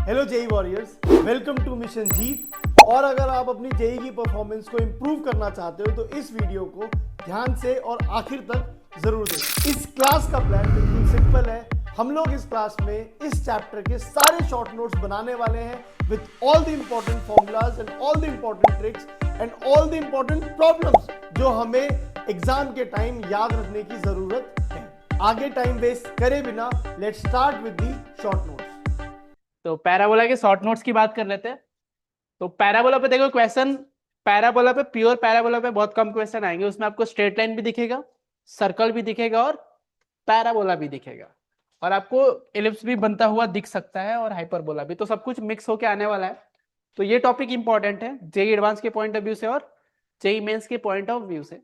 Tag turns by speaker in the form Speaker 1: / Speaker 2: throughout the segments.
Speaker 1: Hello JEE warriors, welcome to mission Jeet. और अगर आप अपनी जेई की परफॉर्मेंस को इंप्रूव करना चाहते हो तो इस वीडियो को ध्यान से और आखिर तक जरूर देखें। इस क्लास का प्लान बिल्कुल सिंपल है। हम लोग इस क्लास में इस चैप्टर के सारे शॉर्ट नोट्स बनाने वाले हैं with all the important formulas and all the important tricks and all the important problems जो हमें एग्जाम के टाइम याद रखने की जरूरत है। आगे टाइम वेस्ट करे बिना let's start with the short notes.
Speaker 2: तो पैराबोला के शॉर्ट नोट्स की बात कर लेते हैं। तो पैराबोला पे देखो क्वेश्चन, पैराबोला पे प्योर पैराबोला पे बहुत कम क्वेश्चन आएंगे। उसमें आपको स्ट्रेट लाइन भी दिखेगा, सर्कल भी दिखेगा और पैराबोला भी दिखेगा, और आपको एलिप्स भी बनता हुआ दिख सकता है और हाइपरबोला भी। तो सब कुछ मिक्स होके आने वाला है। तो ये टॉपिक इंपॉर्टेंट है जेई एडवांस के पॉइंट ऑफ व्यू से और जेई मेंस के पॉइंट ऑफ व्यू से।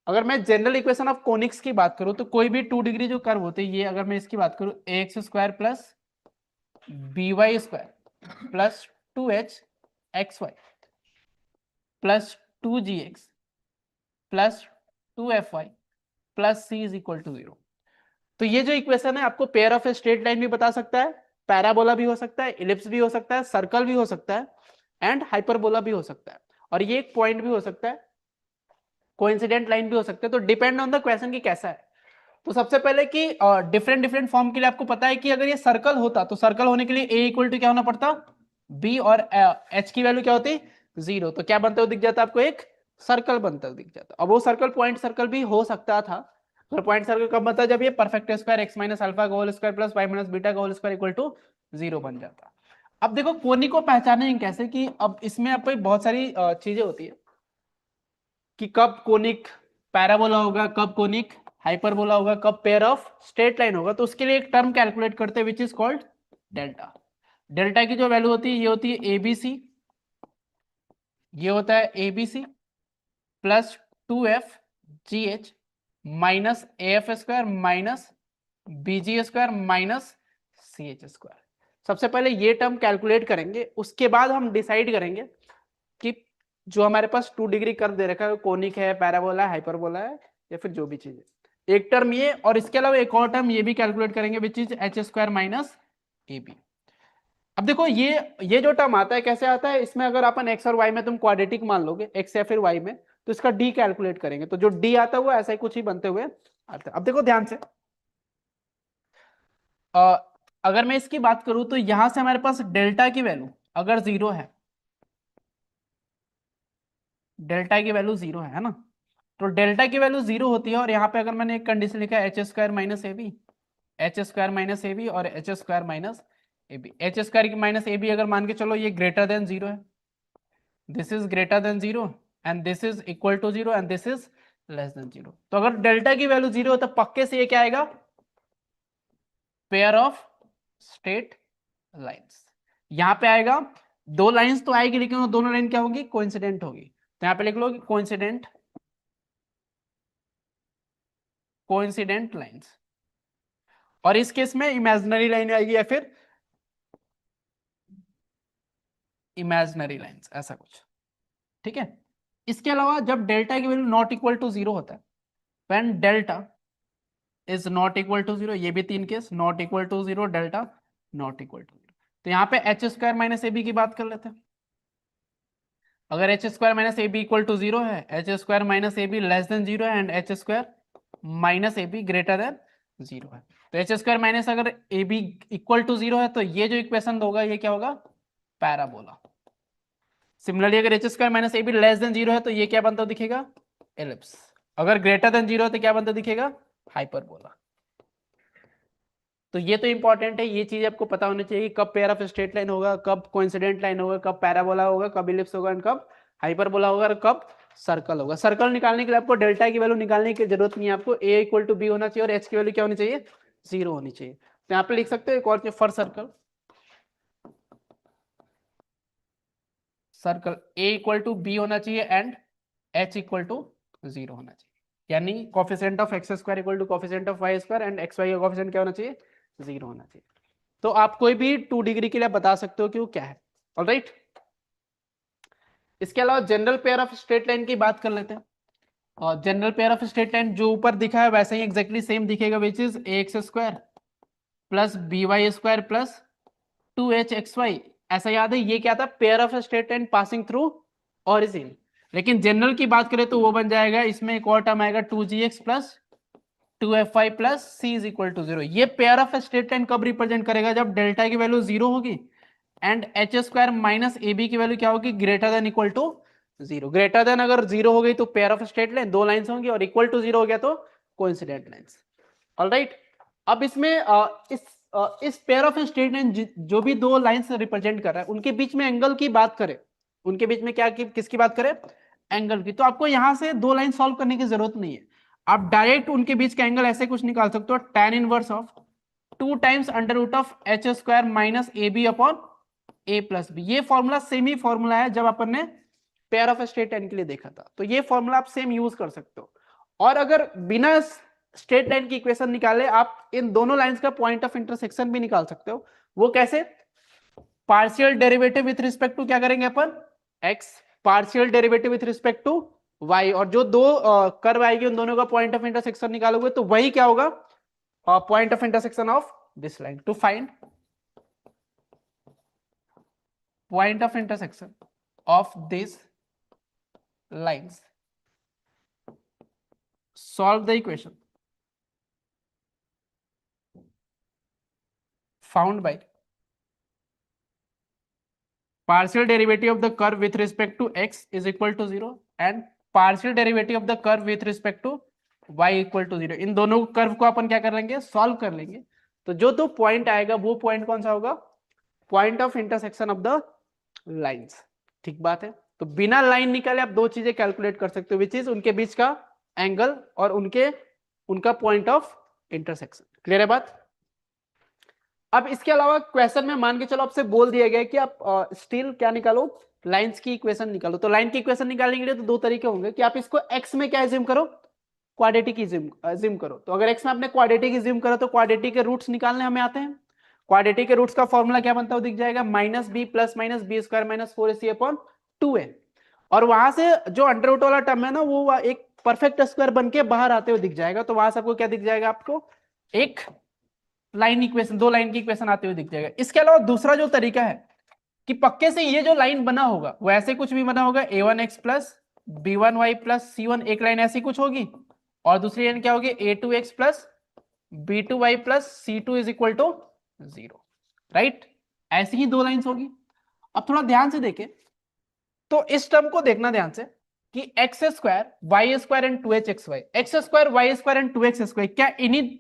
Speaker 2: अगर मैं जनरल इक्वेशन ऑफ कोनिक्स की बात करूं तो कोई भी 2 डिग्री जो कर्व होते हैं, ये अगर मैं इसकी बात करूं ax square plus by square plus 2h xy plus 2gx plus 2fy plus c is equal to 0। तो ये जो इक्वेशन है आपको पेयर ऑफ स्ट्रेट लाइन भी बता सकता है, पैराबोला भी हो सकता है, इलिप्स भी हो सकता है, सर्कल भी हो सकता है एंड हाइपरबोला भी हो सकता है, और ये एक पॉइंट भी हो सकता है, कोइंसिडेंट लाइन भी हो सकता है। तो डिपेंड ऑन द क्वेश्चन की कैसा है। तो सबसे पहले कि डिफरेंट डिफरेंट फॉर्म के लिए आपको पता है कि अगर ये सर्कल होता तो सर्कल होने के लिए a इक्वल टू क्या होना पड़ता, b, और h की वैल्यू क्या होती 0। तो क्या बनते हुए दिख जाता आपको, एक सर्कल बनता हुआ दिख जाता। अब वो सर्कल पॉइंट सर्कल भी हो सकता था। और पॉइंट सर्कल कब बनता है, जब ये perfect square x minus alpha का whole square plus y minus beta का होल स्क्वायर इक्वल टू 0 बन जाता। अब देखो कोनिक को पहचानेंगे कैसे, कि अब इसमें आपको बहुत सारी चीजें होती है कि कब कोनिक पैराबोला होगा, कब कोनिक हाइपरबोला होगा, कब पेयर ऑफ स्ट्रेट लाइन होगा। तो उसके लिए एक टर्म कैलकुलेट करते हैं which is called delta. Delta की जो वैल्यू होती है ये होती है एबीसी, ये होता है ABC plus 2f G H minus A F square minus BG square minus C H square. सबसे पहले ये टर्म कैलकुलेट करेंगे, उसके बाद हम डिसाइड करेंगे कि जो हमारे पास 2 डिग्री कर्व दे रखा है, कोनिक है, पैराबोला है, हाइपरबोला है, या फिर जो भी चीज है। एक टर्म ये, और इसके अलावा एक और टर्म ये भी कैलकुलेट करेंगे which is H square minus A B. अब देखो ये जो टर्म आता है कैसे आता है, इसमें अगर अपन एक्स और वाई में तुम क्वाड्रेटिक मान लोगे, एक्स या फिर वाई में, तो इसका डी कैलकुलेट करेंगे। तो जो डी आता है वो ऐसा ही कुछ ही बनते हुए आता है। अब देखो ध्यान से, अगर मैं इसकी बात करूं तो यहां से हमारे पास डेल्टा की वैल्यू अगर 0 है, डेल्टा की वैल्यू 0 है ना, तो डेल्टा की वैल्यू 0 होती है। और यहाँ पे अगर मैंने एक कंडीशन लिखा है H square minus A B, H square minus A B और H square minus A B. H square minus A B अगर मान के चलो ये ग्रेटर देन 0 है, this is greater than 0 and this is equal to 0 and this is less than 0। तो अगर delta की वैल्यू 0 हो तो पक्के से ये क्या आएगा, पेयर ऑफ स्ट्रेट लाइंस। यहां पे आएगा, दो लाइंस तो आएगी लेकिन वो दोनों लाइन क्या होगी, कोइंसिडेंट होगी। तो यहां पे लिख लो कि कोइंसिडेंट, कोइंसिडेंट लाइंस। और इस केस में इमेजिनरी लाइन आएगी या फिर इमेजिनरी लाइंस, ऐसा कुछ, ठीक है। इसके अलावा जब डेल्टा की वैल्यू नॉट इक्वल टू 0 होता है, when delta is not equal to 0, ये भी 3 case, not equal to 0, delta not equal to 0। तो यहाँ पे H square minus A B की बात कर लेते हैं। अगर H square minus A B equal to 0 है, H square minus A B less than 0 है and H square minus A B greater than 0 है। तो एच स्क्वायर माइनस अगर ए बी इक्वल टू 0 है तो ये जो इक्वेशन होगा ये क्या होगा, पैराबोला। सिमिलरली अगर H square minus A B less than 0 है तो ये क्या बनता दिखेगा, एलिप्स। अगर ग्रेटर देन 0 है तो क्या बनता दिखेगा, हाइपरबोला। तो ये तो इंपॉर्टेंट है, ये चीज आपको पता होनी चाहिए, कब पेयर ऑफ स्ट्रेट लाइन होगा, कब कोइंसिडेंट लाइन होगा, कब पैराबोला होगा, कब इलिप्स होगा एंड कब हाइपरबोला होगा और कब सर्कल होगा। सर्कल निकालने के लिए आपको डेल्टा की वैल्यू निकालने की जरूरत नहीं है, आपको a इक्वल टू बी होना चाहिए और h की वैल्यू क्या होनी चाहिए, 0 होनी चाहिए। तो यहाँ पे लिख सकते हो एक और for circle, circle a equal to B होना चाहिए एंड h इक्वल टू 0 होना चाहिए। यानी coefficient of X square equal to coefficient of Y square and X Y का कोफिशिएंट क्या होना चाहिए, 0 होना चाहिए। तो आप कोई भी 2 डिग्री के लिए बता सकते हो कि वो क्या है। ऑलराइट, इसके अलावा general pair of straight line की बात कर लेते हैं। और general pair of straight line जो ऊपर दिखा है वैसे ही एक्जैक्टली सेम दिखेगा, which is A X square plus B Y square plus 2h(xy), ऐसा याद है ये क्या था, pair of straight line passing through origin. लेकिन जनरल की बात करें तो वो बन जाएगा, इसमें एक और टर्म आएगा 2gx plus 2fy plus c is equal to 0। ये पेयर ऑफ स्ट्रेट लाइन कब रिप्रेजेंट करेगा, जब डेल्टा की वैल्यू 0 होगी and H square minus A B की वैल्यू क्या होगी, greater than equal to 0। Greater than अगर 0 हो गई तो पेयर ऑफ स्ट्रेट लाइन, दो लाइंस होंगी, और इक्वल टू 0 हो गया तो कोइंसिडेंट लाइंस। ऑलराइट, अब इसमें इस पेयर ऑफ स्ट्रेट लाइन जो भी दो लाइंस रिप्रेजेंट कर रहा है उनके बीच में एंगल की बात करें, उनके बीच में क्या किसकी बात करें, एंगल की, तो आपको यहां से दो लाइन सॉल्व करने की जरूरत नहीं है। आप डायरेक्ट उनके बीच का एंगल ऐसे कुछ निकाल सकते हो, tan inverse of 2 times under root of H square minus A B upon A plus B. ये फॉर्मूला सेम ही फॉर्मूला है जब अपन ने पेयर ऑफ स्ट्रेट लाइन के लिए देखा था, तो ये फॉर्मूला आप सेम यूज कर सकते हो। और अगर बिना स्ट्रेट लाइन की इक्वेशन निकाले आप इन दोनों लाइंस का पॉइंट ऑफ इंटरसेक्शन भी निकाल सकते हो। वो कैसे, partial derivative with respect to क्या करेंगे अपन, x, partial derivative with respect to y, और जो दो कर्व आएगी उन दोनों का पॉइंट ऑफ इंटरसेक्शन निकालोगे तो वही क्या होगा, point of intersection of this line. To find point of intersection of these lines, solve the equation found by partial derivative of the curve with respect to x is equal to 0 and partial derivative of the curve with respect to y equal to 0। इन दोनों curve को अपन क्या कर लेंगे, solve कर लेंगे। तो जो दो पॉइंट आएगा वो पॉइंट कौन सा होगा, point of intersection of the lines. ठीक बात है, तो बिना लाइन निकाले आप दो चीजें कैलकुलेट कर सकते हो, विच इज उनके बीच का एंगल और उनका पॉइंट ऑफ इंटरसेक्शन। क्लियर है बात। अब इसके अलावा क्वेश्चन में मान के चलो आपसे बोल दिया गया कि आप स्टिल क्या निकालो, लाइंस की इक्वेशन निकालो। तो लाइन की इक्वेशन निकालने के लिए तो दो तरीके होंगे कि आप इसको एक्स में क्या एज्यूम करो, क्वाड्रेटिक एज्यूम करो। तो अगर एक्स में आपने क्वाड्रेटिक एज्यूम करा तो क्वाड्रेटिक के रूट्स निकालने हमें आते हैं। क्वाड्रेटिक के रूट्स का फॉर्मूला क्या बनता है दिख जाएगा, minus B plus minus B square minus 4ac upon 2a। और वहां से जो अंडर रूट वाला टर्म है ना वो एक परफेक्ट स्क्वायर बन के बाहर आते हुए दिख जाएगा। तो वहां से आपको क्या दिख जाएगा, आपको एक लाइन इक्वेशन, दो लाइन की इक्वेशन आते हुए दिख जाएगा। इसके अलावा दूसरा जो तरीका है कि पक्के से ये जो लाइन बना होगा वो ऐसे कुछ भी बना होगा, a1x plus b1y plus c1, एक लाइन ऐसी कुछ होगी, और दूसरी लाइन क्या होगी, a2x plus b2y plus c2 is equal to 0। Right, ऐसी ही दो लाइंस होगी। अब थोड़ा ध्यान से देखें तो इस टर्म को देखना ध्यान से कि X square Y square and 2h xy, X square Y square and 2x square क्या इन्हीं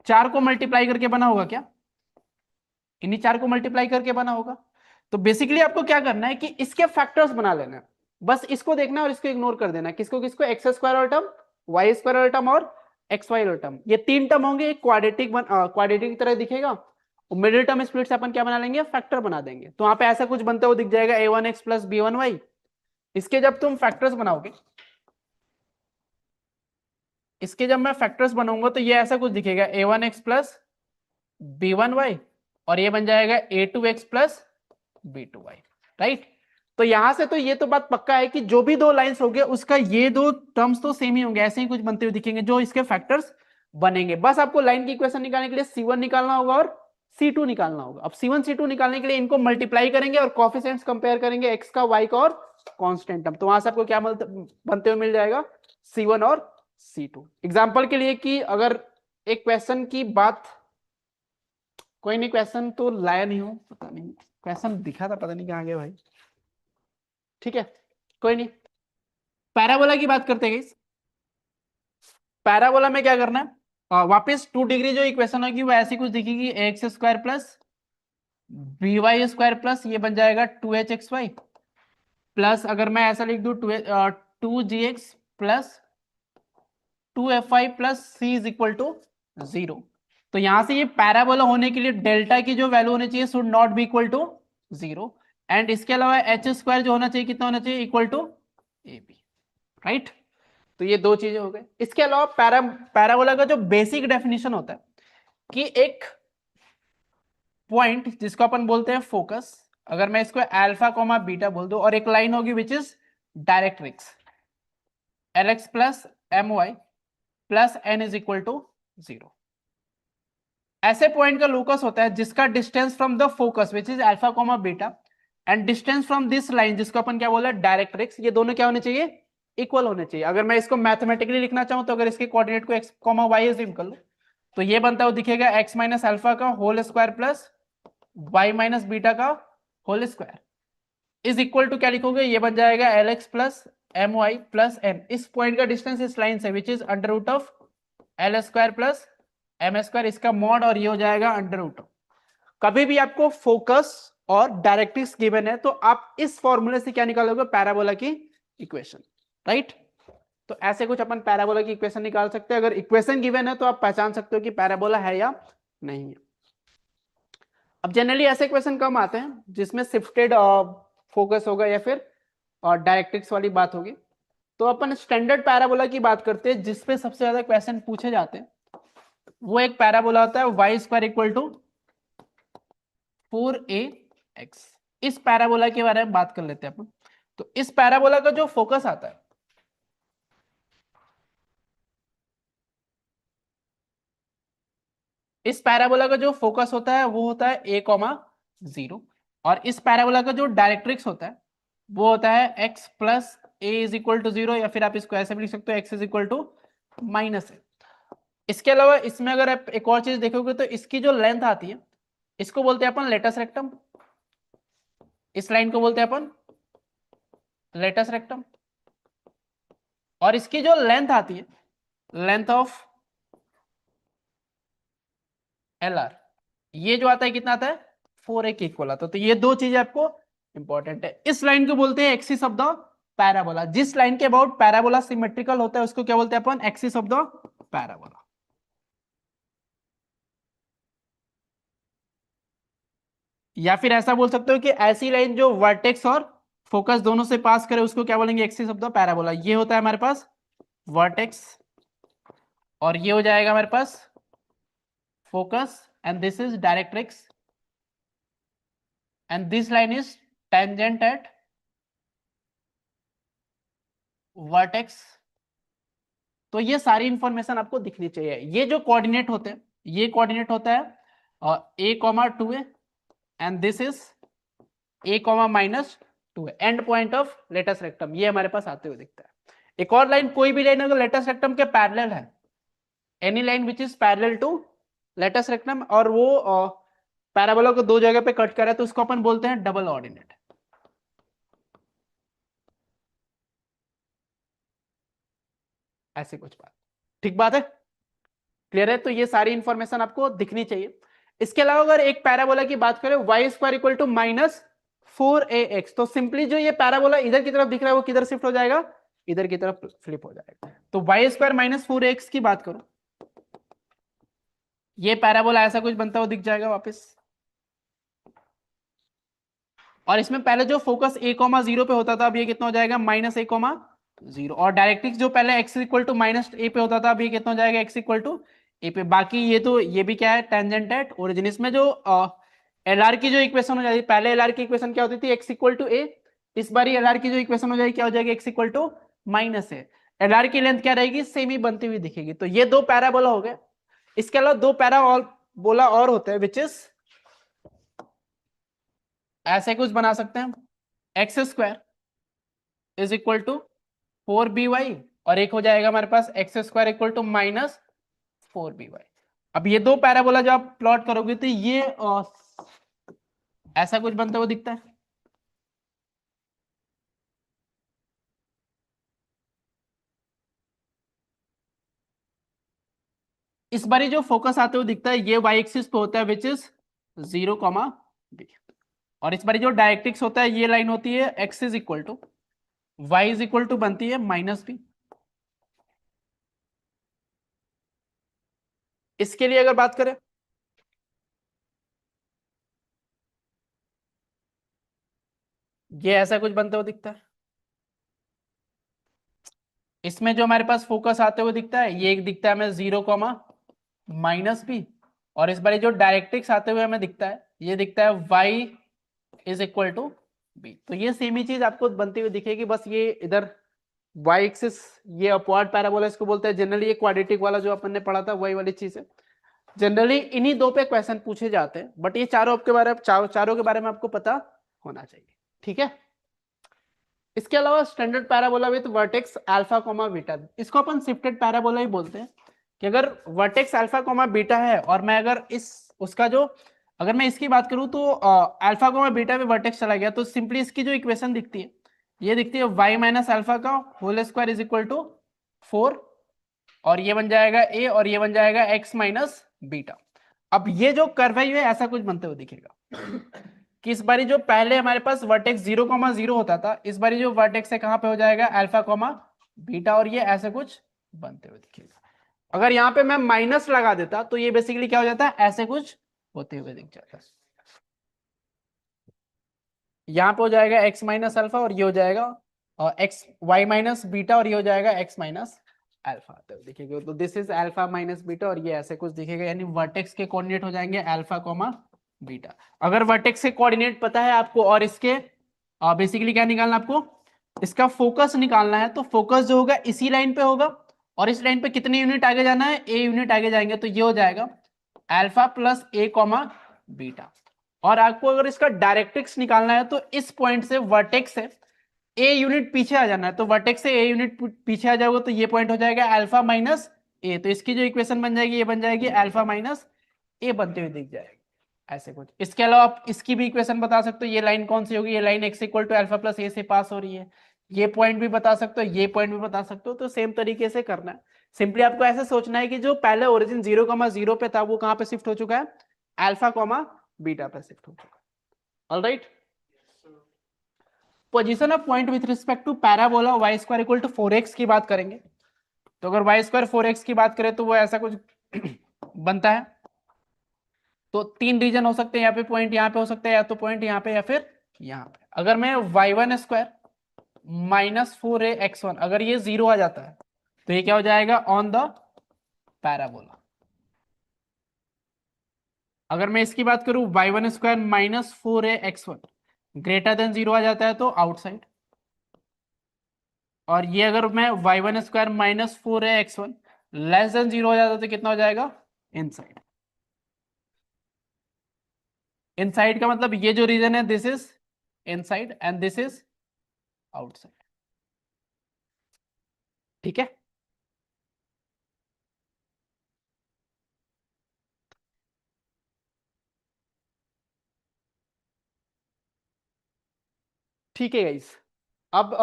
Speaker 2: चार को मल्टीप्लाई करके बना होगा, क्या इन्हीं चार को मल्टीप्लाई करके बना होगा। तो बेसिकली आपको क्या करना है कि इसके फैक्टर्स बना लेना है, बस इसको देखना है और इसको इग्नोर कर देना है। किसको किसको, एक्स स्क्वायर और टर्म, वाई स्क्वायर और टर्म और एक्स वाई और टर्म, ये तीन टर्म होंगे। एक क्वाड्रेटिक की तरह दिखेगा, मिडिल टर्म स्प्लिट से अपन क्या बना लेंगे, फैक्टर बना देंगे। तो वहां पे ऐसा कुछ बनता हुआ दिख जाएगा a1x प्लस b1y। इसके जब तुम फैक्टर्स बनाओगे, इसके जब मैं फैक्टर्स बनाऊंगा तो ये ऐसा कुछ दिखेगा, a1x प्लस b1y, और ये बन जाएगा a2x प्लस b2y। राइट, तो यहां से तो ये तो बात पक्का है कि जो भी दो लाइंस होंगे उसका ये दो टर्म्स तो सेम ही होंगे, ऐसे ही कुछ बनते हुए दिखेंगे जो इसके फैक्टर्स बनेंगे। बस आपको लाइन की इक्वेशन निकालने के लिए c1 निकालना होगा और c2 निकालना होगा। अब c1 c2 निकालने के लिए इनको मल्टीप्लाई करेंगे और कोएफिशिएंट्स कंपेयर करेंगे, x का y का और कांस्टेंट टर्म। तो वहां से आपको क्या बनते हुए मिल जाएगा, c1 और c2। एग्जांपल के लिए कि अगर एक क्वेश्चन की बात, कोई नहीं क्वेश्चन तो लाया नहीं हूं, पता नहीं क्वेश्चन दिखा था, पता नहीं कहां गया भाई। ठीक है, कोई नहीं, पैराबोला की बात करते हैं। पैराबोला में क्या करना है, वापस 2 डिग्री जो इक्वेशन होगी वो ऐसी कुछ दिखेगी, X square plus B Y square plus ये बन जाएगा 2h(xy) प्लस अगर मैं ऐसा लिख दूं 2gx plus 2fy plus c is equal to 0। तो यहां से ये पैराबोला होने के लिए डेल्टा की जो वैल्यू होनी चाहिए should not be equal to 0, and इसके अलावा एच स्क्वायर जो होना चाहिए कितना होना चाहिए, equal to A B. Right, तो ये दो चीजें हो गई। इसके अलावा पैराबोला का जो बेसिक डेफिनेशन होता है कि एक पॉइंट जिसको अपन बोलते हैं फोकस, अगर मैं इसको अल्फा कोमा बीटा बोल दूं, और एक लाइन होगी which is directrix lx plus my plus n is equal to 0। ऐसे पॉइंट का लोकस होता है जिसका distance from the focus which is alpha comma beta and distance from this line जिसको अपन क्या बोला डायरेक्ट्रिक्स, ये दोनों क्या होने चाहिए, इक्वल होने चाहिए। अगर मैं इसको मैथमेटिकली लिखना चाहूं तो अगर इसके कोऑर्डिनेट को x कॉमा y अज्यूम कर लो तो ये बनता हुआ दिखेगा x माइनस अल्फा का whole square plus y minus beta का whole square is equal to क्या लिखोगे, ये बन जाएगा lx plus my plus n। इस पॉइंट का डिस्टेंस इस लाइन से which is under root of L square plus M square, इसका मॉड, और ये हो जाएगा अंडर रूट ऑफ। कभी भी आपको फोकस और डायरेक्ट्रिक्स गिवन है तो आप इस फॉर्मूले से क्या निकालोगे, पैराबोला की इक्वेशन, राइट। तो ऐसे कुछ अपन पैराबोला की इक्वेशन निकाल सकते हैं। अगर इक्वेशन गिवन है तो आप पहचान सकते हो कि पैराबोला है या नहीं है। अब जनरली ऐसे क्वेश्चन कम आते हैं जिसमें शिफ्टेड फोकस होगा या फिर डायरेक्ट्रिक्स वाली बात होगी। तो अपन स्टैंडर्ड पैराबोला की बात करते हैं जिसपे सबसे ज्यादा क्वेश्चन पूछे जाते हैं। वो एक पैराबोला होता है Y square equal to 4ax। इस पैराबोला के बारे में बात कर लेते हैं अपन। तो इस पैराबोला का जो फोकस आता है, इस पैराबोला का जो फोकस होता है वो होता है a,0, और इस पैराबोला का जो डायरेक्ट्रिक्स होता है वो होता है x plus A is equal to 0, या फिर आप इसको ऐसे भी लिख सकते हो x is equal to minus A. इसके अलावा इसमें अगर आप एक और चीज देखोगे तो इसकी जो लेंथ आती है इसको बोलते हैं अपन लेटस रेक्टम, इस लाइन को बोलते हैं अपन लेटस रेक्टम, और इसकी जो लेंथ आती है लेंथ ऑफ एल आर, ये जो आता है कितना आता है 4a के इक्वल आता है। तो ये दो चीजें आपको इंपॉर्टेंट है। इस लाइन को बोलते हैं एक्सिस ऑफ द पैराबोला। जिस लाइन के अबाउट पैराबोला सिमेट्रिकल होता है उसको क्या बोलते हैं अपन, एक्सिस ऑफ द पैराबोला। या फिर ऐसा बोल सकते हो कि ऐसी लाइन जो वर्टेक्स और फोकस दोनों से पास करे उसको क्या बोलेंगे, एक्सिस ऑफ द पैराबोला। ये होता है हमारे पास वर्टेक्स और ये हो जाएगा हमारे पास focus, and this is directrix, and this line is tangent at vertex. तो ये सारी इंफॉर्मेशन आपको दिखनी चाहिए। ये जो कोऑर्डिनेट होते हैं ये कोऑर्डिनेट होता है a,2a and this is a,-2a, and point of latus rectum, ये हमारे पास आते हुए दिखता है। एक और लाइन, कोई भी लाइन अगर लेटस रेक्टम के पैरेलल है, any line which is parallel to latus rectum, और वो पैराबोला को दो जगह पे कट करे तो उसको अपन बोलते हैं डबल ऑर्डिनेट। ऐसी कुछ बात, ठीक बात है, क्लियर है। तो ये सारी इंफॉर्मेशन आपको दिखनी चाहिए। इसके अलावा अगर एक पैराबोला की बात करें Y square equal to -4ax, तो सिंपली जो ये पैराबोला इधर की तरफ दिख रहा है वो किधर शिफ्ट हो जाएगा, इधर की तरफ फ्लिप हो जाएगा। तो वाई स्क्वायर -4ax की बात करो, ये पैराबोला ऐसा कुछ बनता हुआ दिख जाएगा वापस। और इसमें पहले जो फोकस a,0 पे होता था अब ये कितना हो जाएगा -a,0, और डायरेक्ट्रिक्स जो पहले x इक्वल टू -a पे होता था अब ये कितना हो जाएगा x इक्वल टू a पे। बाकी ये तो ये भी क्या है टेंजेंट एट ओरिजिन। इसमें जो LR की जो इक्वेशन हो जाती है, पहले LR की इक्वेशन क्या होती थी x इक्वल टू a, इस बार LR की जो इक्वेशन हो जाएगी क्या हो जाएगी x equal to -a। LR की लेंथ क्या रहेगी, सेम ही बनती हुई दिखेगी। तो ये दो पैराबोला हो गए। इसके अलावा दो पैराबोला और होते हैं विच इज ऐसे कुछ बना सकते हैं, X square is equal to 4by, और एक हो जाएगा हमारे पास X square equal to -4by। अब ये दो पैराबोला जब आप प्लॉट करोगे तो ये ऐसा कुछ बनता हुआ दिखता है। इस बारी जो फोकस आते हुए दिखता है ये y एक्सिस पे होता है विच इज 0,b, और इस बारी जो डायरेक्ट्रिक्स होता है ये लाइन होती है x is equal to y is equal to बनती है -b। इसके लिए अगर बात करें ये ऐसा कुछ बनता हुआ दिखता है। इसमें जो हमारे पास फोकस आते हुए दिखता है ये एक दिखता है हमें 0,-b, और इस बार जो डायरेक्ट्रिक्स आते हुए हमें दिखता है ये दिखता है y is equal to b। तो ये सेम ही चीज आपको बनती हुई दिखेगी, बस ये इधर y एक्सिस ये अपवर्ड पैराबोला इसको बोलते हैं। जनरली ये क्वाड्रेटिक वाला जो अपन ने पढ़ा था वही वाली चीज है। जनरली इन्हीं दो पे क्वेश्चन पूछे जाते हैं, बट ये चारों के बारे में चारों के बारे में आपको पता होना चाहिए, ठीक है। इसके अलावा standard parabola with vertex alpha comma beta, इसको अपन शिफ्टेड पैराबोला ही बोलते हैं, कि अगर वर्टेक्स अल्फा कोमा बीटा है और मैं अगर इस उसका जो अगर मैं इसकी बात करूं तो अल्फा कोमा बीटा में वर्टेक्स चला गया तो सिंपली इसकी जो इक्वेशन दिखती है ये दिखती है y माइनस अल्फा का whole square is equal to 4, और ये बन जाएगा a और ये बन जाएगा x माइनस बीटा। अब ये जो कर्व है ये ऐसा कुछ बनते हुए दिखेगा कि इस बारी जो पहले हमारे पास वर्टेक्स 0,0 होता था, इस बारी जो वर्टेक्स है कहां पे हो जाएगा अल्फा कोमा बीटा, और ये ऐसे कुछ बनते हुए दिखेगा। अगर यहाँ पे मैं माइनस लगा देता तो ये बेसिकली क्या हो जाता है, ऐसे कुछ होते हुए दिख जाता है। यहाँ पे हो जाएगा x माइनस अल्फा और ये हो जाएगा x y माइनस बीटा और ये हो जाएगा x माइनस अल्फा, तो देखिएगा तो this is alpha minus beta और ये ऐसे कुछ दिखेगा, यानी वर्टेक्स के कोऑर्डिनेट हो जाएंगे अल्फा कोमा बीटा। अगर वर्टेक्स के कोऑर्डिनेट पता है आपको और इसके बेसिकली क्या निकालना आपको, इसका फोकस निकालना है, तो फोकस जो होगा इसी लाइन पे होगा और इस लाइन पे कितने यूनिट आगे जाना है, a यूनिट आगे जाएंगे, तो ये हो जाएगा alpha plus a comma beta. और आपको अगर इसका डायरेक्ट्रिक्स निकालना है तो इस पॉइंट से वर्टेक्स से a यूनिट पीछे आ जाना है, तो वर्टेक्स से a यूनिट पीछे आ जाओगे तो ये पॉइंट हो जाएगा अल्फा माइनस a, तो इसकी जो इक्वेशन बन जाएगी ये बन जाएगी अल्फा माइनस a बनते हुए दिख जाएगी ऐसे कुछ। इसके अलावा आप इसकी भी इक्वेशन बता सकते हो, ये लाइन कौन सी होगी, ये line x equal to alpha plus a से पास हो रही है, ये पॉइंट भी बता सकते हो, ये पॉइंट भी बता सकते हो, तो सेम तरीके से करना है। सिंपली आपको ऐसे सोचना है कि जो पहले ओरिजिन 0,0 पे था वो कहां पे शिफ्ट हो चुका है, अल्फा कोमा बीटा पे शिफ्ट हो चुका है। Alright, position of point with respect to parabola y square equal to 4x की बात करेंगे, तो अगर y स्क्वायर 4x की बात करें तो वो ऐसा कुछ बनता है। तो तीन रीजन हो सकते हैं, यहाँ पे पॉइंट यहाँ पे हो सकता है, या तो पॉइंट यहाँ पे या फिर यहाँ पे। अगर मैं y1 स्क्वायर माइनस 4ax1 अगर ये 0 आ जाता है तो ये क्या हो जाएगा ऑन द पैराबोला। अगर मैं इसकी बात करूं y1 square minus 4ax1 greater than 0 आ जाता है तो आउटसाइड, और ये अगर मैं y1 square minus 4ax1 less than 0 हो जाता है तो कितना हो जाएगा इनसाइड। इनसाइड का मतलब ये जो रीजन है this is inside and this is outside, ठीक है। ठीक है गाइस, अब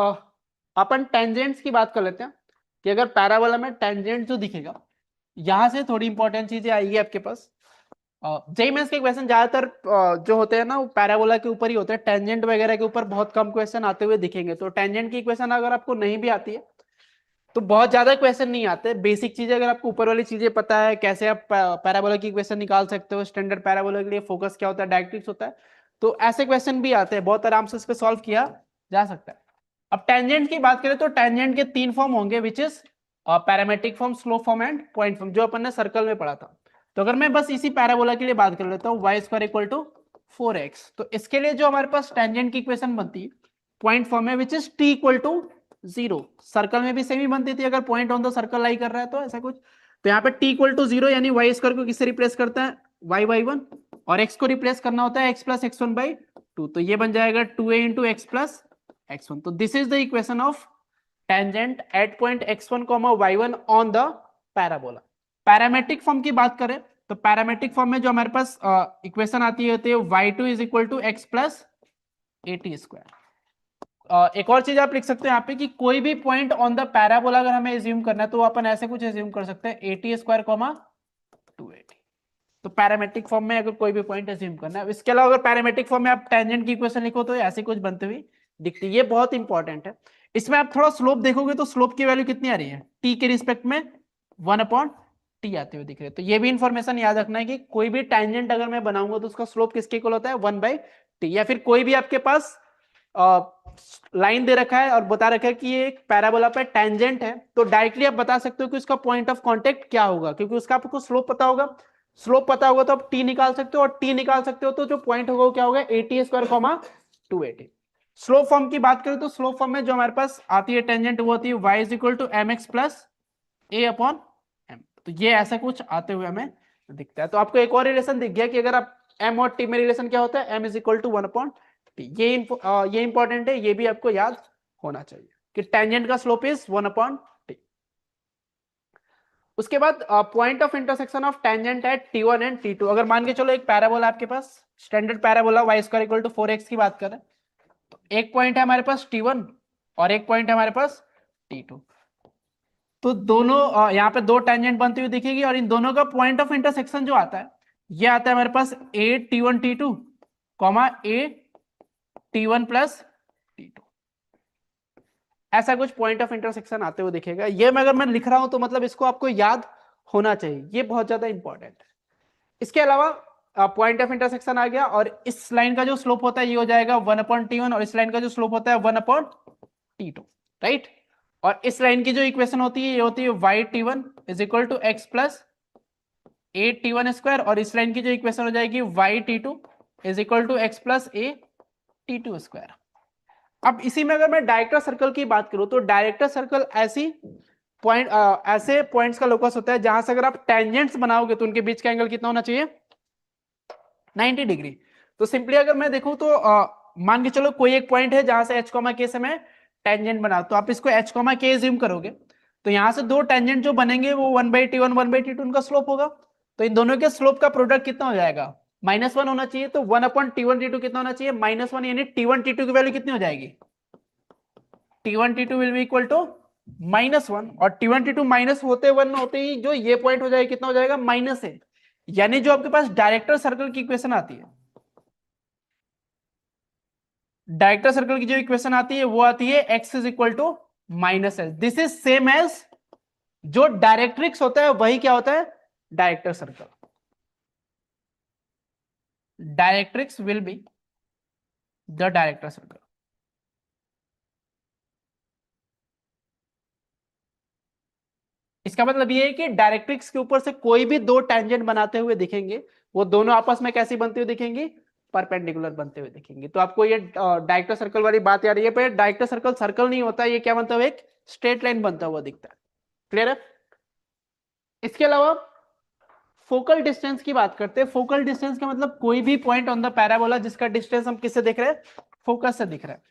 Speaker 2: अपन टेंजेंट्स की बात कर लेते हैं कि अगर पैराबोला में टेंजेंट जो दिखेगा, यहां से थोड़ी इंपॉर्टेंट चीजें आएगी आपके पास। जेईई मेंस के क्वेश्चन ज्यादातर जो होते हैं ना वो पैराबोला के ऊपर ही होते हैं, टेंजेंट वगैरह के ऊपर बहुत कम क्वेश्चन आते हुए दिखेंगे। तो टेंजेंट की क्वेश्चन अगर आपको नहीं भी आती है तो बहुत ज्यादा क्वेश्चन नहीं आते, बेसिक चीजें अगर आपको ऊपर वाली चीजें पता है, कैसे आप पैराबोला की क्वेश्चन निकाल सकते हो, स्टैंडर्ड पैराबोला के लिए फोकस क्या होता है, डायरेक्ट्रिक्स होता है, तो ऐसे क्वेश्चन भी आते हैं, बहुत आराम से इस पे सॉल्व किया जा सकता है। अब टेंजेंट की बात करें तो टेंजेंट के तीन फॉर्म होंगे, which is parametric form, slope form and point form, जो अपन ने सर्कल में पढ़ा था। तो अगर मैं बस इसी पैराबोला के लिए बात कर लेता हूँ y square equal to 4x, तो इसके लिए जो हमारे पास टेंजेंट की इक्वेशन बनती है पॉइंट फॉर्म में, which is t equal to 0, circle में भी सेम ही बनती थी अगर point on the circle lie कर रहा है तो ऐसा कुछ। तो यहाँ पे t इक्वल टू 0 यानी y स्क्वायर को किससे रिप्लेस करता है y/1, और x को रिप्लेस करना होता है x प्लस x1/2, तो ये बन जाएगा 2a into x plus x1। तो this is the equation of tangent eight point x1, y1 on the parabola. Parametric form की बात करें तो पैरामेट्रिक फॉर्म में जो हमारे पास इक्वेशन आती है y2 is equal to x plus at square. एक और चीज आप लिख सकते हैं यहाँ पे कि कोई भी पॉइंट ऑन द पैराबोला अगर हमें एज्यूम करना है तो अपन ऐसे कुछ एज्यूम कर सकते हैं at स्क्वायर 2at। तो पैरामेट्रिक फॉर्म में अगर कोई भी पॉइंट एज्यूम करना है, इसके अलावा अगर पैरामेट्रिक फॉर्म में आप टेंजेंट की इक्वेशन लिखो तो ऐसे कुछ बनते हुए दिखती है, ये बहुत इंपॉर्टेंट है। इसमें आप थोड़ा स्लोप देखोगे तो स्लोप की वैल्यू कितनी आ रही है, t के रिस्पेक्ट में 1/t आते हुए दिख रहे हैं। तो ये भी इंफॉर्मेशन याद रखना है कि कोई भी टेंजेंट अगर मैं बनाऊंगा तो उसका स्लोप किसके इक्वल होता है 1/t, या फिर कोई भी आपके पास लाइन दे रखा है और बता रखा है कि ये एक पैराबोला पे टेंजेंट है, तो डायरेक्टली आप बता सकते हो कि उसका पॉइंट ऑफ कांटेक्ट क्या होगा, क्योंकि उसका आपको स्लोप पता होगा। स्लोप पता होगा तो आप t निकाल सकते हो, और t निकाल सकते हो तो जो पॉइंट होगा वो क्या होगा at square 2at। Slope form की बात करें तो स्लोप फॉर्म में जो हमारे पास आती है टेंजेंट वो होती है y is equal to mx plus a upon m, तो ये ऐसा कुछ आते हुए हमें दिखता है। तो आपको एक और रिलेशन दिख गया कि अगर आप m और t में रिलेशन क्या होता है, m is equal to 1/t। ये इंपॉर्टेंट है, ये भी आपको याद होना चाहिए कि टेंजेंट का स्लोप इज 1/t। उसके बाद point of intersection of tangent at t1 and t2। अगर मान के चलो एक पैराबोला आपके पास, standard parabola y² equal to 4x की बात करें, तो एक पॉइंट है हमारे पास t1 और एक पॉइंट है हमारे पास t2। तो दोनों यहाँ पे दो टेंजेंट बनती हुई दिखेगी और इन दोनों का पॉइंट ऑफ इंटरसेक्शन जो आता है, ये आता है हमारे पास a t1 t2 comma a t1 plus t2। ऐसा कुछ पॉइंट ऑफ इंटरसेक्शन आते हुए दिखेगा। ये मैं अगर मैं लिख रहा हूं तो मतलब इसको आपको याद होना चाहिए, ये बहुत ज्यादा इंपॉर्टेंट है। इसके अलावा पॉइंट ऑफ इंटरसेक्शन आ गया और इस लाइन का जो स्लोप होता है ये हो जाएगा 1/t1 और इस लाइन का जो स्लोप होता है 1/t2, राइट। और इस लाइन की जो इक्वेशन होती है ये होती है y(t1) is equal to x plus a t1 square और इस लाइन की जो इक्वेशन हो जाएगी y(t2) is equal to x plus a t2 square. अब इसी में अगर मैं डायरेक्टर सर्कल की बात करूं तो डायरेक्टर सर्कल ऐसे पॉइंट्स का लोकस होता है जहां से अगर आप टेंजेंट्स बनाओगे तो उनके बीच का एंगल कितना होना चाहिए, 90 डिग्री। तो सिंपली अगर मैं देखूं तो मान के चलो कोई एक पॉइंट है जहां से h, k से मैं टेंजेंट बना, तो आप इसको h, k ज्यूम करोगे तो यहां से दो टेंजेंट जो बनेंगे वो 1/t1 1/t2 उनका स्लोप होगा। तो इन दोनों के स्लोप का प्रोडक्ट कितना हो जाएगा, -1 होना चाहिए। तो 1/t1 t2 कितना होना चाहिए, -1, यानी t1 t2 की वैल्यू कितनी हो जाएगी, t1 t2 will be equal to -1 और t1 t2 -1 होते ही जो ये पॉइंट हो जाएगा कितना हो जाएगा, -a। यानी जो आपके पास डायरेक्टर सर्कल की इक्वेशन आती है, डायरेक्टर सर्कल की जो इक्वेशन आती है वो आती है x is equal to -l। This is same as जो डायरेक्ट्रिक्स होता है वही क्या होता है, director circle. Directrix will be the director circle. इसका मतलब ये है कि डायरेक्ट्रिक्स के ऊपर से कोई भी दो टेंजेंट बनाते हुए दिखेंगे, वो दोनों आपस में कैसी बनती हुई दिखेंगी, परपेंडिकुलर बनते हुए दिखेंगे। तो आपको ये डायरेक्टर सर्कल वाली बात याद है। पर डायरेक्टर सर्कल सर्कल नहीं होता, ये क्या बनता है, एक स्ट्रेट लाइन बनता हुआ दिखता है। क्लियर है। इसके अलावा फोकल डिस्टेंस की बात करते हैं। फोकल डिस्टेंस का मतलब कोई भी पॉइंट ऑन द पैराबोला जिसका डिस्टेंस हम किससे देख रहे हैं, फोकस से दिख रहा है।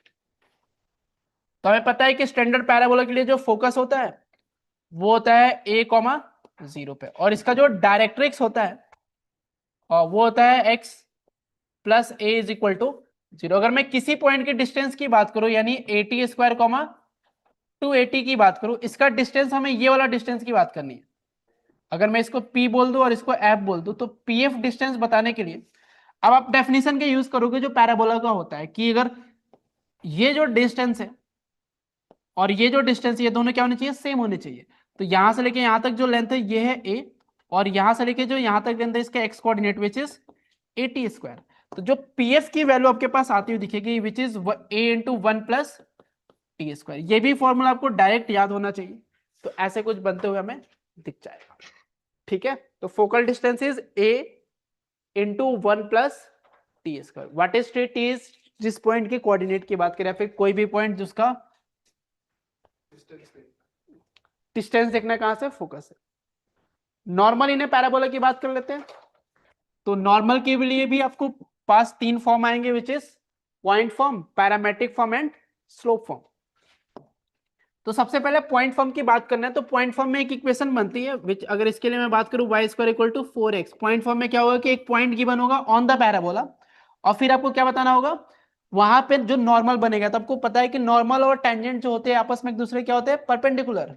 Speaker 2: तो हमें पता है कि स्टैंडर्ड पैराबोला के लिए जो फोकस होता है वो होता है a,0 पे, और इसका जो डायरेक्ट्रिक्स होता है और वो होता है x plus a is equal to 0। अगर मैं किसी पॉइंट के डिस्टेंस की बात करूं यानी at² 280 की बात करूं, इसका डिस्टेंस हमें ये वाला डिस्टेंस की बात करनी है। अगर मैं इसको p बोल दूं और इसको f बोल दूं तो pf डिस्टेंस बताने के लिए अब आप डेफिनेशन के यूज करोगे जो पैराबोला का होता है कि अगर ये जो डिस्टेंस है और ये जो डिस्टेंस, ये दोनों क्या होने चाहिए, सेम होने चाहिए। तो यहां से लेके यहां तक जो लेंथ है ये है a और यहां से लेके जो यहां तक लेंथ है इसका x coordinate which is at²। तो जो pf की वैल्यू आपके पास आती हुई दिखेगी which is a into 1 plus t²। ये भी फॉर्मूला आपको डायरेक्ट याद होना चाहिए। तो ऐसे कुछ बनते हुए हमें दिख जाएगा। ठीक है। तो focal distance is a into 1 plus t²। What is t is जिस पॉइंट के कोऑर्डिनेट की बात करें, फिर कोई भी पॉइंट जिसका डिस्टेंस देखना कहां से, फोकस है। नॉर्मल इन्हें पैराबोला की बात कर लेते हैं। तो नॉर्मल के लिए भी आपको पास तीन फॉर्म आएंगे which is point form, parametric form and slope form. तो सबसे पहले पॉइंट फॉर्म की बात करना है। तो पॉइंट फॉर्म में एक इक्वेशन बनती है विच अगर इसके लिए मैं बात करूं y² equal to 4x। Point form में क्या होगा कि एक पॉइंट गिवन होगा ऑन द पैराबोला और फिर आपको क्या बताना होगा, वहां पे जो नॉर्मल बनेगा। तो आपको पता है कि नॉर्मल और टेंजेंट जो होते हैं आपस में एक दूसरे क्या होते हैं, परपेंडिकुलर।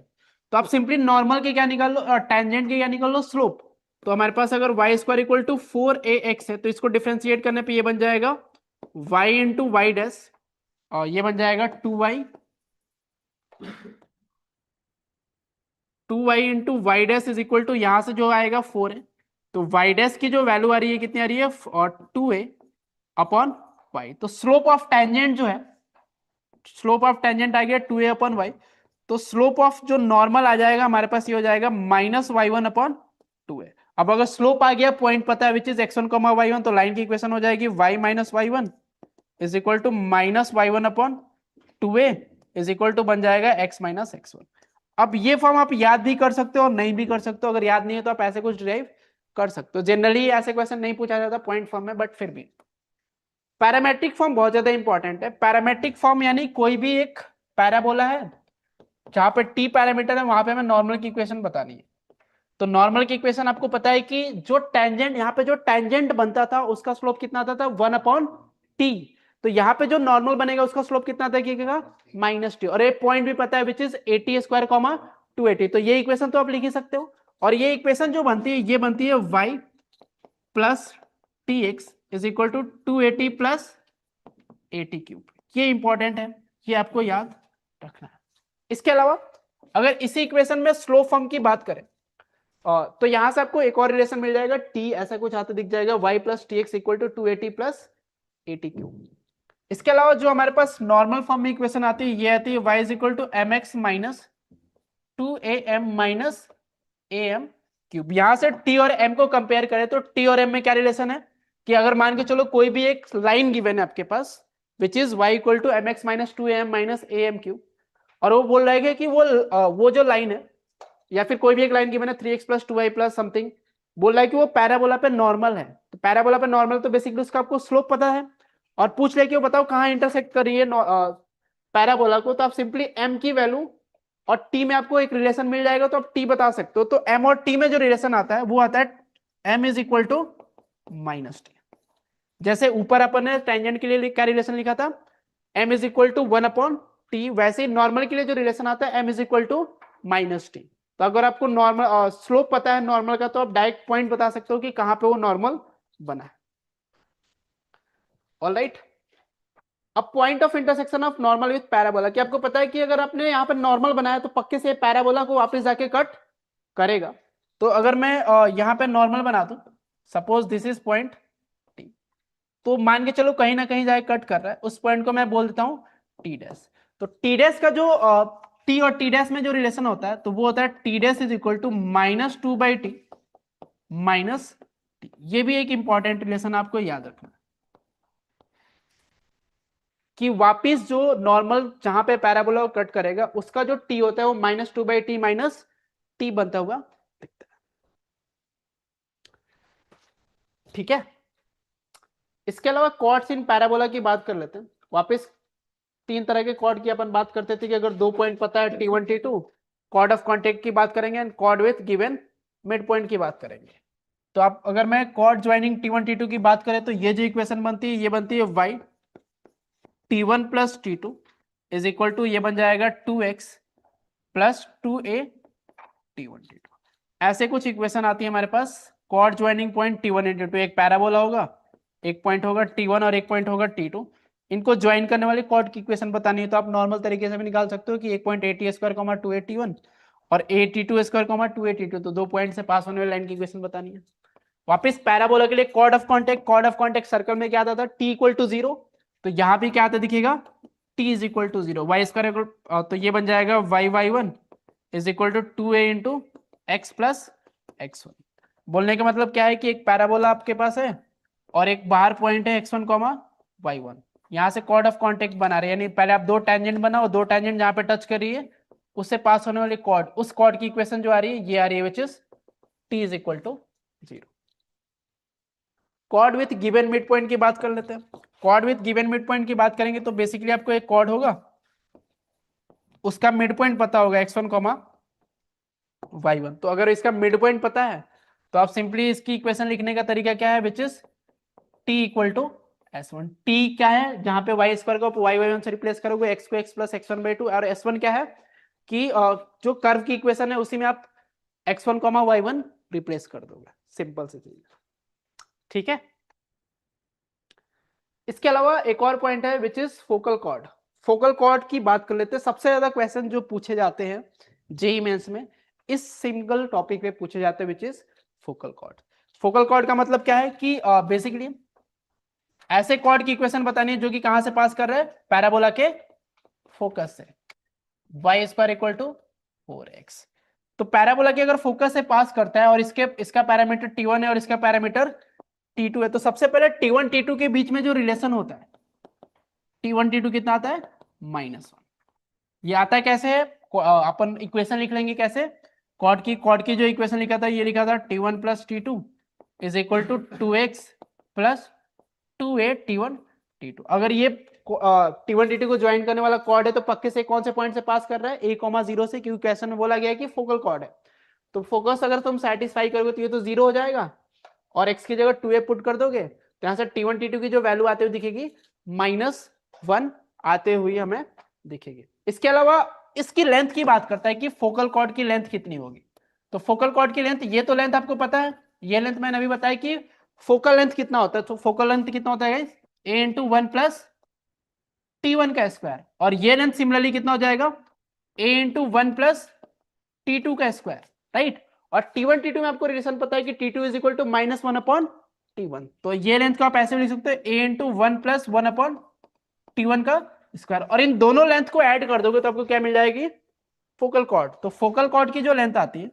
Speaker 2: तो आप सिंपली नॉर्मल के क्या निकाल लो और टेंजेंट के क्या निकाल लो, स्लोप। तो हमारे पास अगर y² इक्वल टू 4ax है तो इसको डिफरेंशिएट करने पे ये बन जाएगा y इंटू वाई डैश और ये बन जाएगा 2y into y dash is equal to यहां से जो आएगा 4 है। तो y डैश की जो वैल्यू आ रही है कितनी आ रही है, और 2a अपॉन y। तो स्लोप ऑफ टेंजेंट जो है, स्लोप ऑफ टेंजेंट आ गया 2a अपॉन y। तो स्लोप ऑफ जो नॉर्मल आ जाएगा हमारे पास ये हो जाएगा -y1 अपॉन 2a। अब अगर स्लोप आ गया, पॉइंट पता है विच इज x1, y1, तो लाइन की इक्वेशन हो जाएगी y minus y1 is equal to -y1 upon 2a is equal to बन जाएगा x माइनस x1। अब ये फॉर्म आप याद भी कर सकते हो और नहीं भी कर सकते हो। अगर याद नहीं है तो आप ऐसे कुछ डिराइव कर सकते हो। जनरली ऐसे क्वेश्चन नहीं पूछा जाता पॉइंट फॉर्म में, बट फिर भी पैरामेट्रिक फॉर्म बहुत ज्यादा इंपॉर्टेंट है। पैरामेट्रिक फॉर्म यानी कोई भी एक पैराबोला है जहां पे टी पैरामीटर है, वहां पे हमें नॉर्मल की इक्वेशन बतानी है। तो नॉर्मल की इक्वेशन आपको पता है कि जो टेंजेंट, यहाँ पे जो टेंजेंट बनता था उसका स्लोप कितना आता था, 1/t। तो यहाँ पे जो नॉर्मल बनेगा उसका स्लोप कितना आता है, -t। और एक पॉइंट भी पता है विच इज 80² 280। तो ये इक्वेशन तो आप लिख ही सकते हो। और ये इक्वेशन जो बनती है ये बनती है y plus t x is equal to 280 plus 80³। ये इंपॉर्टेंट है, ये आपको याद रखना है। इसके अलावा अगर इसी इक्वेशन में स्लोप फॉर्म की बात करें तो यहां से आपको एक और रिलेशन मिल जाएगा, t ऐसा कुछ आता दिख जाएगा, y plus t x equal to 280 plus 80³। इसके अलावा जो हमारे पास नॉर्मल फॉर्म में इक्वेशन आती है ये आती है y is equal to mx minus 2am minus am³। यहां से t और m को कंपेयर करें तो t और m में क्या रिलेशन है कि अगर मान के चलो कोई भी एक लाइन गिवन है आपके पास which is y equal to mx minus 2am minus am³, और वो बोल रहा है कि वो जो लाइन है या फिर कोई भी एक लाइन गिवन है 3x plus 2y plus something, बोल रहा है कि वो पैराबोला पे नॉर्मल है। तो पैराबोला पे नॉर्मल तो बेसिकली उसका आपको स्लोप पता है, और पूछ ले कि वो बताओ कहाँ इंटरसेक्ट कर रही है पैराबोला को, तो आप सिंपली m की वैल्यू और t में आपको एक रिलेशन मिल जाएगा तो आप t बता सकते हो। तो m और t में जो रिलेशन आता है वो आता है m is equal to -t। जैसे ऊपर अपन ने टेंजेंट के लिए क्या रिलेशन लिखा था, m is equal to 1/t, वैसे ही नॉर्मल के लिए जो रिलेशन आता है m is equal to -t। तो अगर आपको नॉर्मल स्लोप पता है नॉर्मल का तो आप डायरेक्ट पॉइंट बता सकते हो कि कहां पे वो नॉर्मल बना है। ऑलराइट, अब point of intersection of normal with parabola, कि आपको पता है कि अगर आपने यहाँ पे नॉर्मल बनाया तो पक्के से पैराबोला को वापस जाके कट करेगा। तो अगर मैं यहाँ पे नॉर्मल बना दूं, suppose this is point T, तो मान के चलो कहीं ना कहीं जाके कट कर रहा है, उस पॉइंट को मैं बोल देता हूँ टी डैश। तो टी डैश का जो टी और टी डैश में जो रिलेशन होता है तो वो होता है t dash is equal to -2/t minus t. ये भी एक इंपॉर्टेंट रिलेशन आपको याद रखना कि वापिस जो नॉर्मल जहां पे पैराबोला को कट करेगा उसका जो टी होता है वो -2/t माइनस टी बनता हुआ दिखता है। ठीक है, इसके अलावा कॉर्ड्स इन पैराबोला की बात कर लेते हैं। वापस तीन तरह के कॉर्ड की अपन बात करते थे कि अगर 2 पॉइंट पता है T1 T2, cord of contact की बात करेंगे and chord with given mid point की बात करेंगे। तो आप अगर मैं कॉर्ड ज्वाइनिंग T1 T2 की बात करें तो ये जो इक्वेशन बनती है ये बनती है y T1 plus T2 is equal to ये बन जाएगा 2x plus 2a T1 T2। ऐसे कुछ इक्वेशन आती है हमारे पास कॉर्ड ज्वाइनिंग पॉइंट T1 और T2, एक पैराबोला होगा, एक पॉइंट होगा T1 और एक पॉइंट होगा T2। इनको ज्वाइन करने वाले कॉर्ड की इक्वेशन बतानी है तो आप नॉर्मल तरीके से भी निकाल सकते हो कि एक पॉइंट AT² 2AT1 और AT2² 2AT2, तो 2 पॉइंट से पास होने वाली लाइन की इक्वेशन बतानी है। वापस पैराबोला के लिए कॉर्ड ऑफ कॉन्टेक्ट सर्कल में क्या आता था, t इक्वल टू 0, तो यहां भी क्या आता दिखेगा t is equal to 0, y², तो ये बन जाएगा y1 is equal to 2a into x plus x1। बोलने का मतलब क्या है कि एक पैराबोला आपके पास है और एक बाहर पॉइंट है x1 y1, यहां से कॉर्ड ऑफ कॉन्टेक्ट बना रहे हैं, यानी पहले आप दो टेंजेंट बनाओ, दो टेंजेंट जहां पे टच कर रही है उससे पास होने वाली कॉर्ड, उस कॉर्ड की इक्वेशन जो आ रही है ये आ रही है which is t is equal to 0। Chord with given mid point की बात कर लेते हैं। Chord with given mid point की बात करेंगे तो बेसिकली आपको एक कॉर्ड होगा, उसका मिड पॉइंट पता होगा x1 y1। तो अगर इसका मिड पॉइंट पता है तो आप सिंपली इसकी इक्वेशन लिखने का तरीका क्या है, which is t equal to s1। t क्या है, जहां पे y² को y1 से रिप्लेस करोगे, x को x प्लस x1/2, और s1 क्या है कि जो कर्व की इक्वेशन है उसी में आप x1 y1 रिप्लेस कर दोगे, सिंपल सी चीज। ठीक है, इसके अलावा एक और पॉइंट है which is focal cord. Focal cord की बात कर लेते हैं। सबसे ज्यादा क्वेश्चन जो पूछे जाते हैं जेई मेंस में इस सिंगल टॉपिक पे पूछे जाते हैं which is focal cord. Focal cord का मतलब क्या है कि बेसिकली ऐसे कॉर्ड की इक्वेशन बतानी है जो कि कहां से पास कर रहे हैं, पैराबोला के फोकस से, y² इक्वल टू 4x। तो पैराबोला के अगर फोकस से पास करता है और इसका पैरामीटर t1 है और इसका पैरामीटर t2 है, तो सबसे पहले t1 t2 के बीच में जो रिलेशन होता है t1 t2 कितना आता है, -1। ये आता है कैसे, अपन इक्वेशन लिख लेंगे कैसे, कॉर्ड की जो इक्वेशन लिखा था ये लिखा था t1 plus t2 is equal to 2x plus 2a t1 t2। अगर ये t1 t2 को ज्वाइन करने वाला कॉर्ड है तो पक्के से कौन से पॉइंट से पास कर रहा है, a,0 से, क्योंकि क्वेश्चन में बोला गया है कि फोकल कॉर्ड है। तो फोकस अगर तुम सेटिस्फाई करोगे तो ये तो 0 हो जाएगा, और x की जगह 2a पुट कर दोगे तो यहां से t1 t2 की जो वैल्यू आते हुए दिखेगी -1 आते हुए हमें दिखेगी। इसके अलावा इसकी लेंथ की बात करता है कि फोकल कॉर्ड की लेंथ कितनी होगी। तो फोकल कॉर्ड की लेंथ, ये तो लेंथ आपको पता है, ये लेंथ मैंने अभी बताया कि फोकल लेंथ कितना होता है। तो फोकल लेंथ कितना होता है guys, a into 1 plus t1 का स्क्वायर, और ये लेंथ सिमिलरली कितना हो जाएगा, a इंटू 1 प्लस t2 का स्क्वायर, राइट। और t1 t2 में आपको रिलेशन पता है कि t2 is equal to -1 upon t1। तो ये लेंथ को आप ऐसे लिख सकते हो, a into 1 plus 1 upon t1 का स्क्वायर, और इन दोनों लेंथ को ऐड कर दोगे तो आपको क्या मिल जाएगी, फोकल कॉर्ड। तो फोकल कॉर्ड की जो लेंथ आती है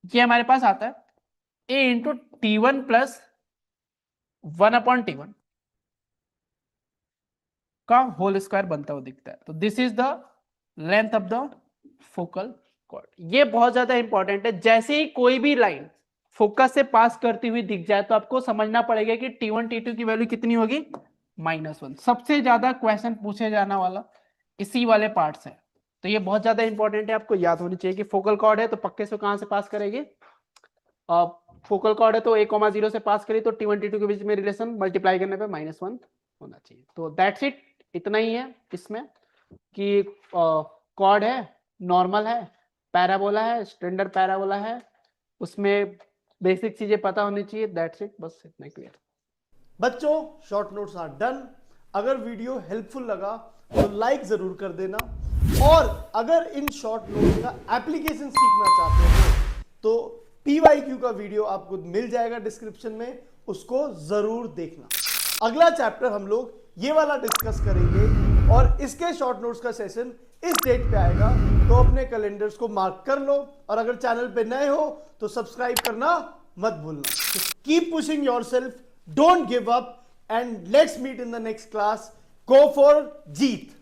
Speaker 2: ये हमारे पास आता है a into t1 plus 1 upon t1 का होल स्क्वायर बनता हुआ दिखता है। तो this is the length of the focal cord. ये बहुत ज्यादा इंपॉर्टेंट है। जैसे ही कोई भी लाइन फोकस से पास करती हुई दिख जाए तो आपको समझना पड़ेगा कि t1 t2 की वैल्यू कितनी होगी, -1। सबसे ज्यादा क्वेश्चन पूछे जाने वाला इसी वाले पार्ट से। तो ये बहुत ज्यादा इंपॉर्टेंट है, आपको याद होनी चाहिए कि फोकल कॉर्ड है तो पक्के से कहां से पास करेगी, फोकल कॉर्ड है तो a,0 से पास करी तो t1 t2 के बीच में रिलेशन मल्टीप्लाई करने पे -1 होना चाहिए। तो दैट्स इट, इतना ही है इसमें कि कॉर्ड है, नॉर्मल है, पैराबोला है, स्टैंडर्ड पैराबोला है, उसमें बेसिक चीजें पता होनी चाहिए। दैट्स इट, बस इतना क्लियर।
Speaker 1: बच्चों, शॉर्ट नोट्स आर डन। अगर वीडियो हेल्पफुल लगा तो लाइक जरूर कर देना, और अगर इन शॉर्ट नोट्स का एप्लीकेशन सीखना चाहते हो तो PYQ का वीडियो आपको मिल जाएगा डिस्क्रिप्शन में, उसको जरूर देखना। अगला चैप्टर हम लोग ये वाला डिस्कस करेंगे, और इसके शॉर्ट नोट्स का सेशन इस डेट पे आएगा, तो अपने कैलेंडर्स को मार्क कर लो, और अगर चैनल पे नए हो तो सब्सक्राइब करना मत भूलना। Keep pushing yourself, don't give up, and let's meet in the next class. Go for Jeet.